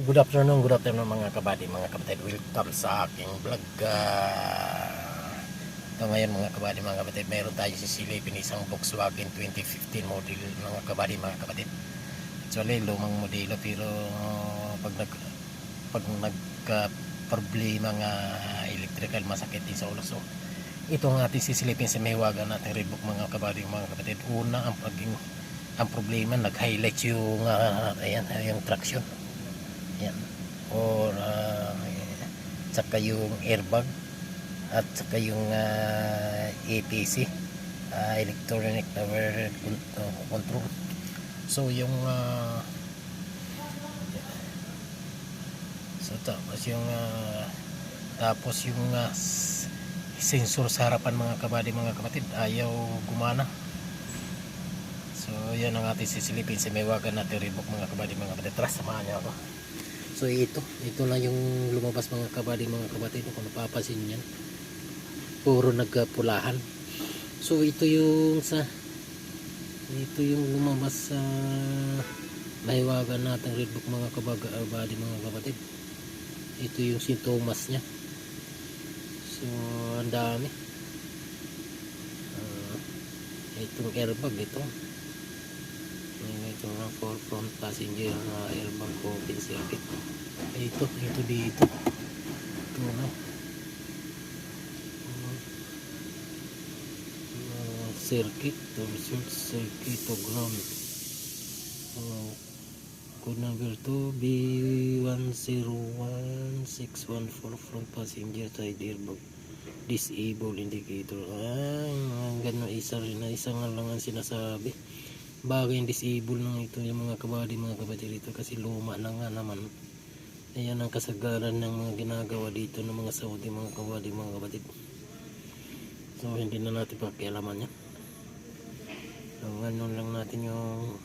Good afternoon mga kabady, mga kapatid. Welcome sa aking vlog. Ito ngayon mga kabady, mga kapatid, mayroon tayo sisilipin isang Volkswagen 2015 model mga kabady, mga kapatid. Actually, lumang modelo pero pag nagka problema nga electrical, masakit din sa ulo. So, ito ang ating sisilipin sa mahiwagan natin Redbook mga kabady, mga kapatid. Una, ang problema, nag-highlight yung ayan, yung traction. Yan. Or saka yung airbag at saka yung EPC, electronic power control. So yung tapos yung sensor sa harapan mga kabady, mga kapatid, ayaw gumana. So yan ang ating sisilipin sa mahiwagan natin Redbook mga kabady, mga kapatid. Tara, samahan niyo ako. So ito na yung lumabas mga kabady, mga kapatid. Kung napapansin niyan, puro nagpulahan. So ito yung lumabas sa mahiwagan natin Redbook mga kabady, mga kapatid. Ito yung sintomas niya. So ang dami. Itong airbag, ito na for front passenger na airbag open circuit. Ito dito. Ito na. Circuit to ground. Code number 2 B101614 front passenger side airbag disable indicator. Ganun, isa nga lang ang sinasabi. Bagay yung disable nang ito yung mga kabady, mga kapatid dito, kasi luma na nga naman. Ayan ang kasagaran ng mga ginagawa dito ng mga Saudi, mga kabady, mga kapatid. So hindi na natin pakialaman yan. So ganun lang natin yung